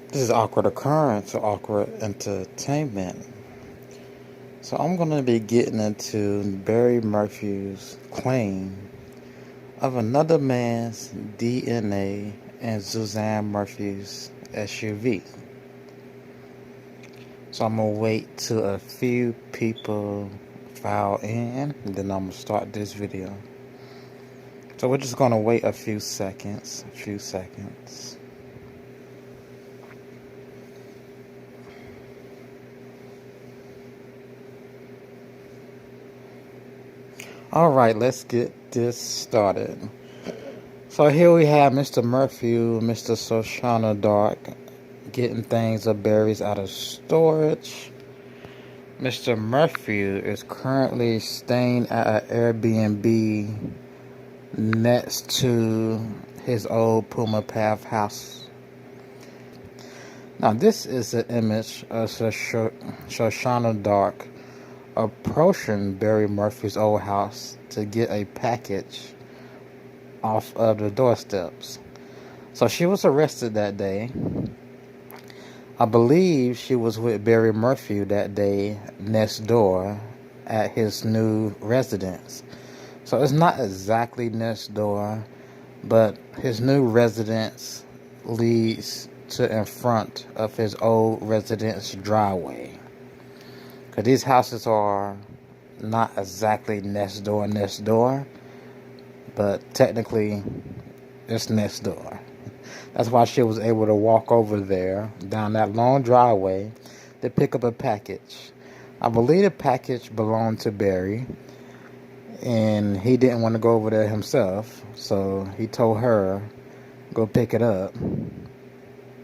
This is awkward occurrence or awkward entertainment. So I'm going to be getting into Barry Morphew's claim of another man's DNA in Suzanne Morphew's SUV. So I'm going to wait till a few people file in, and then I'm going to start this video. So we're just going to wait a few seconds. Alright, let's get this started. So here we have Mr. Morphew, Mr. Shoshona Darke, getting things of Barry's out of storage. Mr. Morphew is currently staying at an Airbnb next to his old Puma Path house. Now this is an image of Shoshona Darke approaching Barry Morphew's old house to get a package off of the doorsteps. So she was arrested that day. I believe she was with Barry Morphew that day next door at his new residence. So it's not exactly next door, but his new residence leads to in front of his old residence driveway. Because these houses are not exactly next door, but technically it's next door. That's why she was able to walk over there, down that long driveway, to pick up a package. I believe the package belonged to Barry, and he didn't want to go over there himself, so he told her, go pick it up.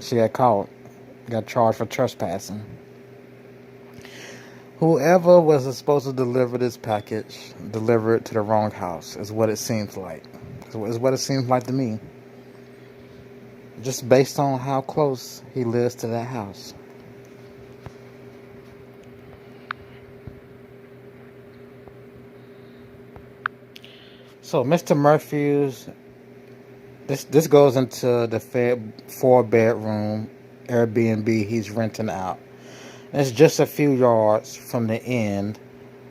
She got charged for trespassing. Whoever was supposed to deliver this package delivered it to the wrong house, is what it seems like. Is what it seems like to me. Just based on how close he lives to that house. So Mr. Morphew's, this goes into the 4-bedroom Airbnb he's renting out. It's just a few yards from the end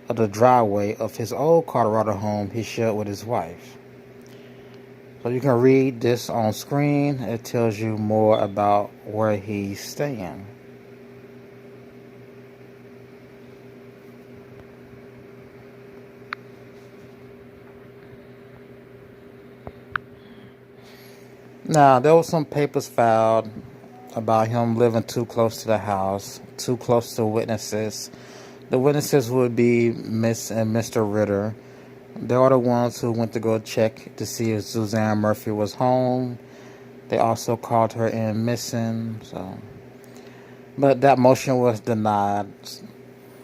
of the driveway of his old Colorado home he shared with his wife. So you can read this on screen. It tells you more about where he's staying. Now, there was some papers filed about him living too close to the house, too close to witnesses. The witnesses would be Miss and Mr. Ritter. They are the ones who went to go check to see if Suzanne Morphew was home. They also called her in missing. But that motion was denied.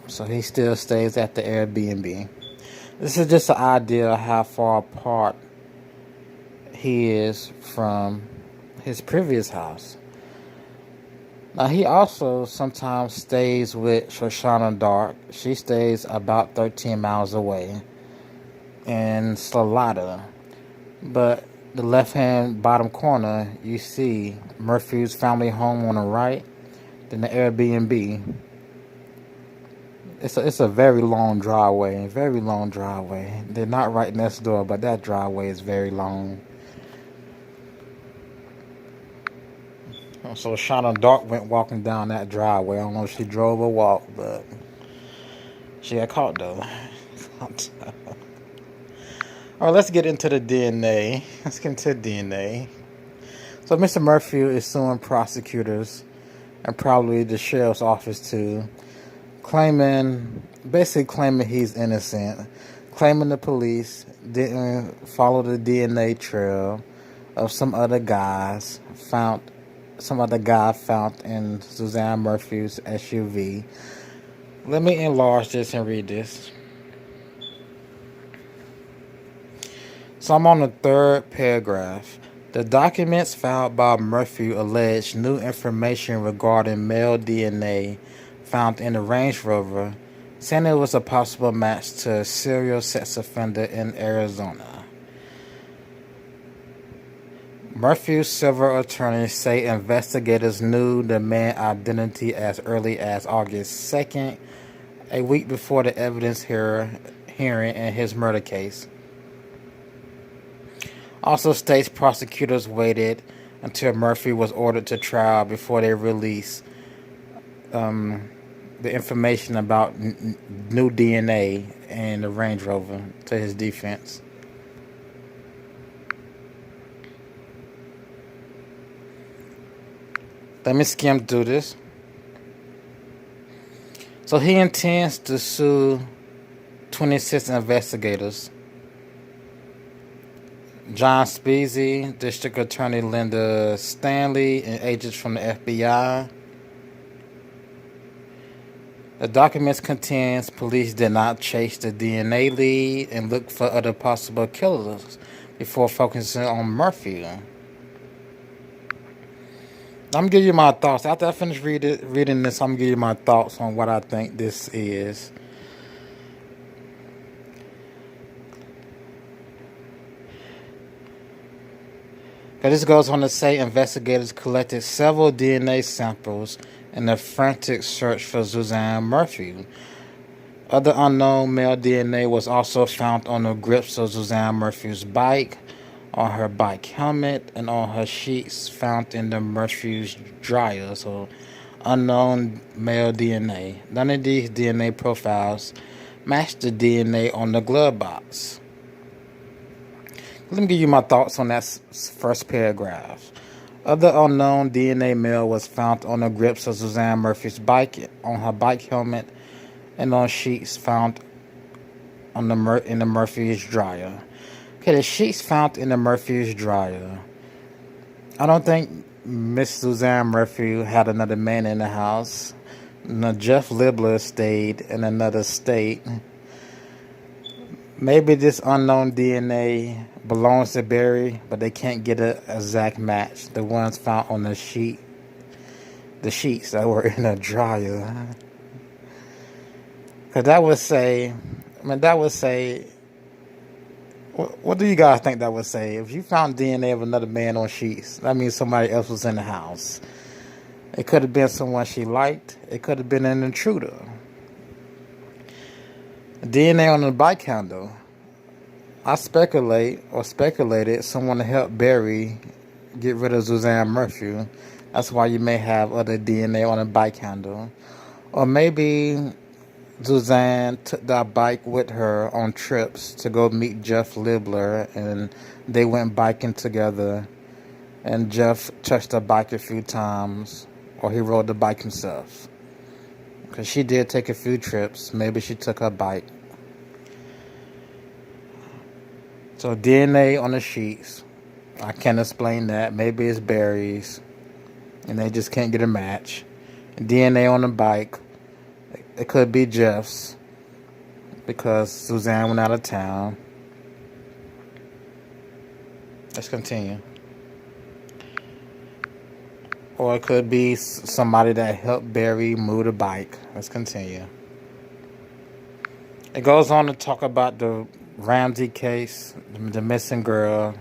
So he still stays at the Airbnb. This is just an idea of how far apart he is from his previous house. Now, he also sometimes stays with Shoshona Darke. She stays about 13 miles away in Salada. But the left-hand bottom corner, you see Morphew's family home on the right, then the Airbnb. It's a very long driveway, They're not right next door, but that driveway is very long. So Shoshona Darke went walking down that driveway. I don't know if she drove or walked, but she got caught though. Alright, let's get into the DNA. So Mr. Morphew is suing prosecutors and probably the sheriff's office too, basically claiming he's innocent, claiming the police didn't follow the DNA trail of some other guy found in Suzanne Morphew's SUV. Let me enlarge this and read this. So I'm on the third paragraph. The documents filed by Morphew allege new information regarding male DNA found in the Range Rover, saying it was a possible match to a serial sex offender in Arizona. Morphew's several attorneys say investigators knew the man's identity as early as August 2nd, a week before the evidence hearing in his murder case. Also states prosecutors waited until Morphew was ordered to trial before they released the information about new DNA in the Range Rover to his defense. Let me skim through this. So he intends to sue 26 investigators. John Speasy, District Attorney Linda Stanley, and agents from the FBI. The documents contends police did not chase the DNA lead and look for other possible killers before focusing on Morphew. I'm going to give you my thoughts. After I finish reading this, I'm going to give you my thoughts on what I think this is. This goes on to say investigators collected several DNA samples in a frantic search for Suzanne Morphew. Other unknown male DNA was also found on the grips of Suzanne Morphew's bike, on her bike helmet, and on her sheets found in the Morphew's dryer. So, unknown male DNA. None of these DNA profiles matched the DNA on the glove box. Let me give you my thoughts on that first paragraph. Other unknown DNA male was found on the grips of Suzanne Morphew's bike, on her bike helmet, and on sheets found in the Morphew's dryer. Okay, the sheets found in the Morphew's dryer. I don't think Miss Suzanne Morphew had another man in the house. No, Jeff Libler stayed in another state. Maybe this unknown DNA belongs to Barry, but they can't get an exact match. The ones found on the sheets that were in a dryer. Because that would say, what do you guys think that would say? If you found DNA of another man on sheets, that means somebody else was in the house. It could have been someone she liked. It could have been an intruder. DNA on the bike handle. I speculated someone to help Barry get rid of Suzanne Morphew. That's why you may have other DNA on a bike handle. Or maybe Suzanne took that bike with her on trips to go meet Jeff Libler, and they went biking together, and Jeff touched the bike a few times, or he rode the bike himself. Because she did take a few trips. Maybe she took her bike. So DNA on the sheets. I can't explain that. Maybe it's Barry's, and they just can't get a match. DNA on the bike. It could be Jeff's, because Suzanne went out of town. Let's continue. Or it could be somebody that helped Barry move the bike. Let's continue. It goes on to talk about the Ramsey case, the missing girl.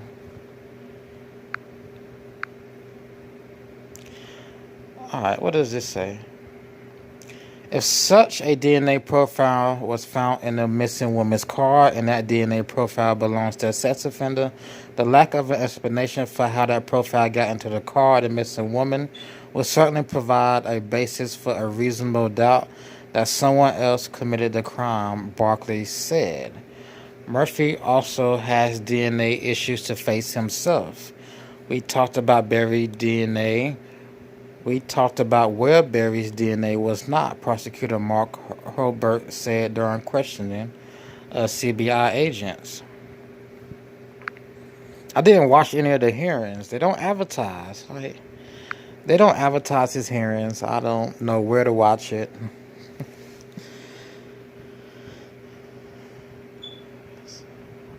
Alright, what does this say? If such a DNA profile was found in the missing woman's car, and that DNA profile belongs to a sex offender, the lack of an explanation for how that profile got into the car of the missing woman will certainly provide a basis for a reasonable doubt that someone else committed the crime, Barkley said. Morphew also has DNA issues to face himself. We talked about Barry's DNA. We talked about where Barry's DNA was not, Prosecutor Mark Hobart said during questioning CBI agents. I didn't watch any of the hearings. They don't advertise. They don't advertise his hearings. I don't know where to watch it.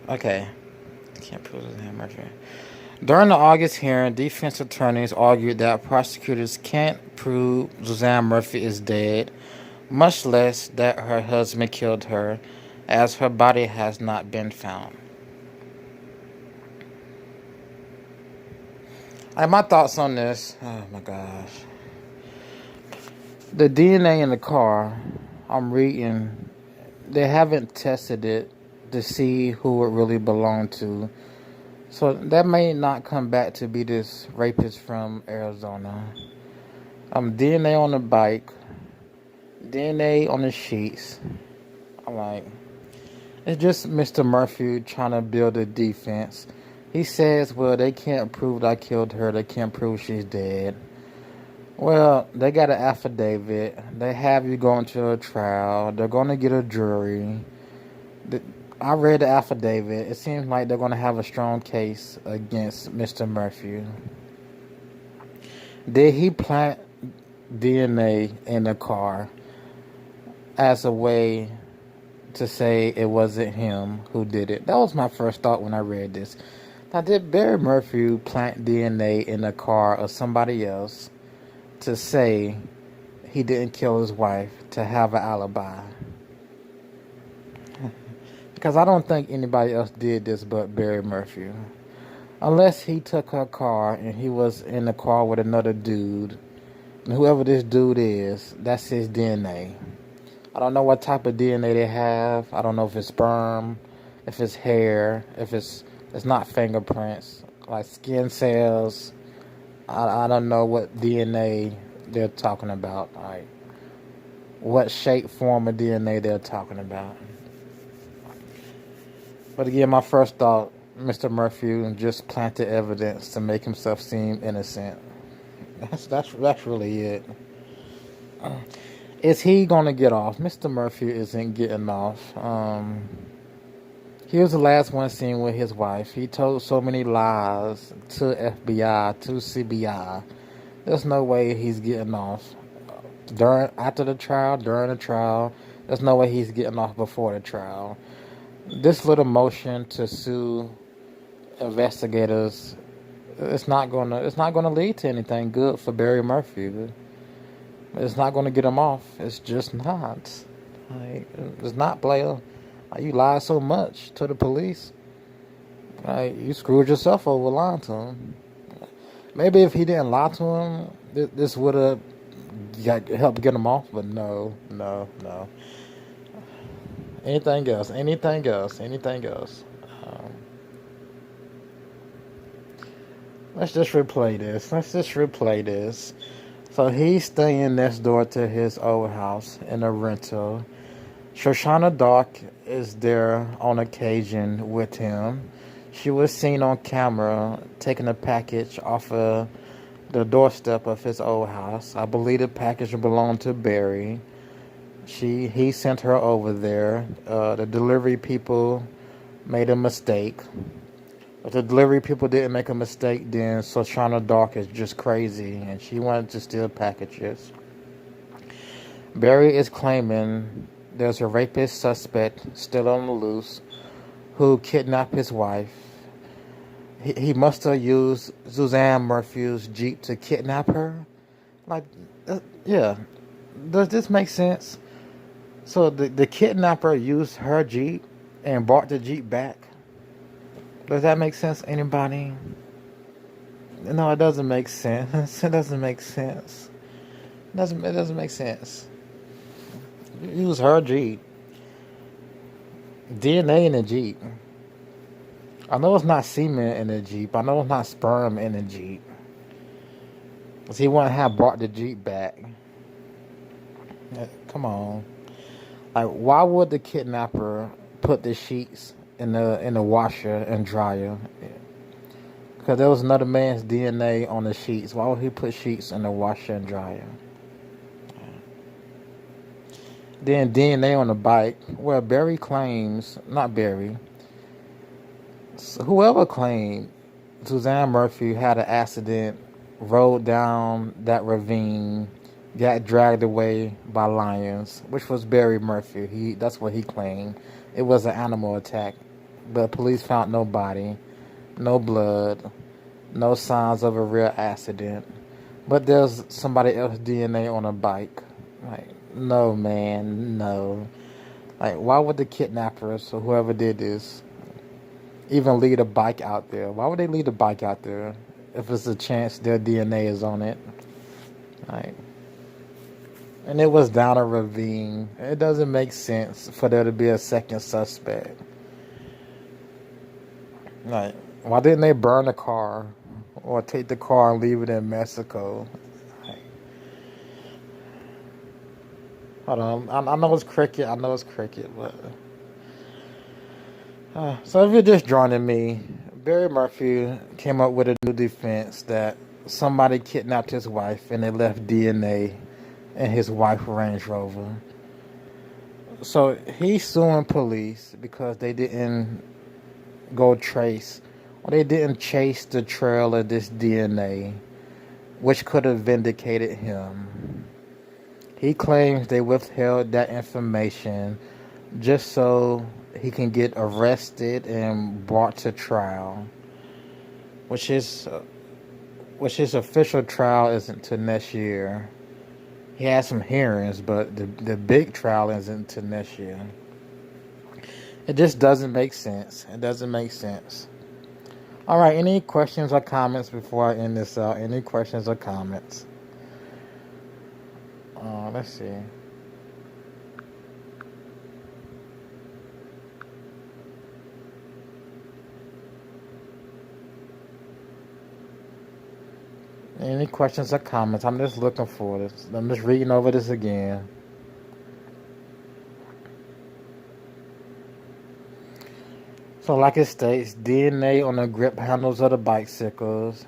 Okay. Can't prove his name right here. During the August hearing, defense attorneys argued that prosecutors can't prove Suzanne Morphew is dead, much less that her husband killed her, as her body has not been found. My thoughts on this. Oh my gosh. The DNA in the car, I'm reading, they haven't tested it to see who it really belonged to. So that may not come back to be this rapist from Arizona. DNA on the bike, DNA on the sheets. I'm like, it's just Mr. Morphew trying to build a defense. He says, well, they can't prove that I killed her. They can't prove she's dead. Well, they got an affidavit. They have you going to a trial. They're going to get a jury. I read the affidavit. It seems like they're going to have a strong case against Mr. Morphew. Did he plant DNA in the car as a way to say it wasn't him who did it? That was my first thought when I read this. Now, did Barry Morphew plant DNA in the car of somebody else to say he didn't kill his wife to have an alibi? Because I don't think anybody else did this but Barry Morphew. Unless he took her car and he was in the car with another dude. And whoever this dude is, that's his DNA. I don't know what type of DNA they have. I don't know if it's sperm, if it's hair, if it's not fingerprints, like skin cells. I don't know what DNA they're talking about. Like what shape, form of DNA they're talking about. But again, my first thought, Mr. Morphew just planted evidence to make himself seem innocent. That's really it. Is he gonna get off? Mr. Morphew isn't getting off. He was the last one seen with his wife. He told so many lies to FBI, to CBI. There's no way he's getting off. After the trial, during the trial, there's no way he's getting off before the trial. This little motion to sue investigators, it's not gonna lead to anything good for Barry Morphew. It's not gonna get him off. It's just not. It's not, player. You lied so much to the police. You screwed yourself over lying to him. Maybe if he didn't lie to him, this would have helped get him off. But no. Anything else? Let's just replay this. So he's staying next door to his old house in a rental. Shoshona Darke is there on occasion with him. She was seen on camera taking a package off of the doorstep of his old house. I believe the package belonged to Barry. He sent her over there. The delivery people made a mistake. If the delivery people didn't make a mistake, then Shoshona Darke is just crazy, and she wanted to steal packages. Barry is claiming there's a rapist suspect still on the loose who kidnapped his wife. He must have used Suzanne Morphew's Jeep to kidnap her. Yeah. Does this make sense? So the kidnapper used her Jeep and brought the Jeep back. Does that make sense, anybody? No, it doesn't make sense. It doesn't make sense. It doesn't make sense. Use her Jeep. DNA in the Jeep. I know it's not semen in the Jeep. I know it's not sperm in the Jeep. Because he wouldn't have brought the Jeep back. Come on. Why would the kidnapper put the sheets in the washer and dryer? Because there was another man's DNA on the sheets. Why would he put sheets in the washer and dryer? Then DNA on the bike. Well, Barry claims, not Barry, whoever claimed Suzanne Morphew had an accident, rode down that ravine, got dragged away by lions, which was Barry Morphew. That's what he claimed. It was an animal attack. But police found no body, no blood, no signs of a real accident. But there's somebody else's DNA on a bike. No, man, no. Why would the kidnappers or whoever did this even leave a bike out there? Why would they leave the bike out there? if it's a chance their DNA is on it. Like, and it was down a ravine. It doesn't make sense for there to be a second suspect. Like, why didn't they burn the car or take the car and leave it in Mexico? Like, hold on, I know it's cricket. I know it's cricket, but so if you're just joining me, Barry Morphew came up with a new defense that somebody kidnapped his wife and they left DNA in his wife's Range Rover. So he's suing police because they didn't go trace, or they didn't chase the trail of this DNA, which could have vindicated him. He claims they withheld that information just so he can get arrested and brought to trial, which his official trial isn't until next year. He has some hearings, but the big trial isn't until next year. It just doesn't make sense. It doesn't make sense. All right, any questions or comments before I end this out? Any questions or comments? Let's see. Any questions or comments? I'm just looking for this. I'm just reading over this again. So like it states, DNA on the grip handles of the bicycles,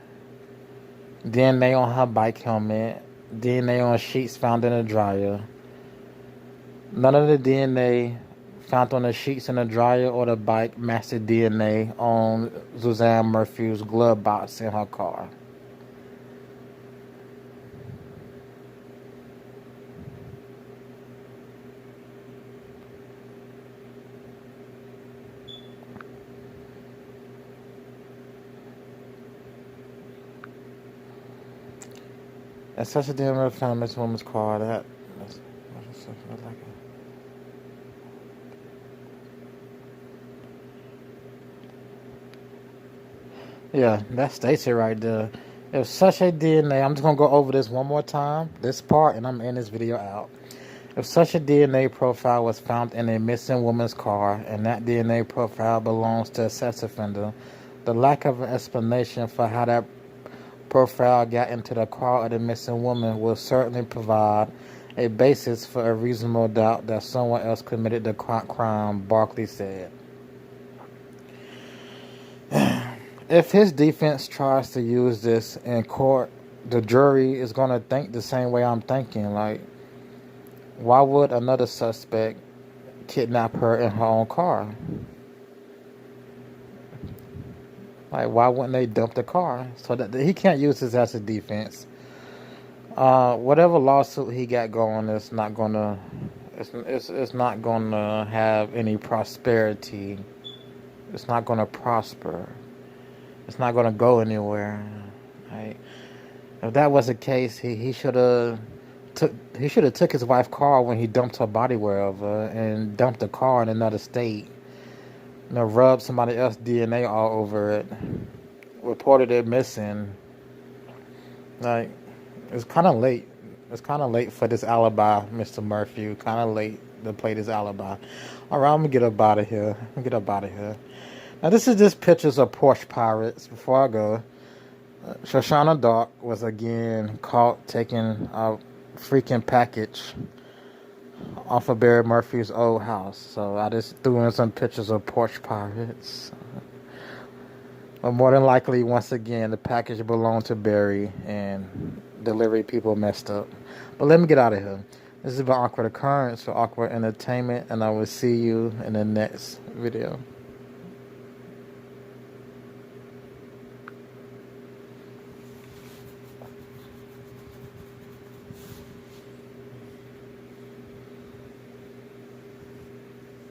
DNA on her bike helmet, DNA on sheets found in a dryer. None of the DNA found on the sheets in the dryer or the bike matched the DNA on Suzanne Morphew's glove box in her car. That's such a damn real found this woman's car. That's like yeah, that states it right there. If such a DNA, I'm just going to go over this one more time, this part, and I'm in this video out. If such a DNA profile was found in a missing woman's car, and that DNA profile belongs to a sex offender, the lack of an explanation for how that profile got into the car of the missing woman will certainly provide a basis for a reasonable doubt that someone else committed the crime, Barkley said. If his defense tries to use this in court, the jury is going to think the same way I'm thinking. Like, why would another suspect kidnap her in her own car? Like, why wouldn't they dump the car? So that he can't use this as a defense. Whatever lawsuit he got going is not gonna. It's not gonna have any prosperity. It's not gonna prosper. It's not gonna go anywhere. Right? If that was the case, he should have took his wife's car when he dumped her body wherever and dumped the car in another state. You know, rubbed somebody else's DNA all over it. Reported it missing. Like, it's kind of late. It's kind of late for this alibi, Mr. Morphew. Kind of late to play this alibi. All right, I'm gonna get up out of here. Now, this is just pictures of Porch pirates. Before I go, Shoshona Darke was again caught taking a freaking package off of Barry Morphew's old house. So I just threw in some pictures of Porch pirates. But more than likely, once again, the package belonged to Barry and delivery people messed up. But let me get out of here. This has been Awkward Occurrence for Awkward Entertainment, and I will see you in the next video.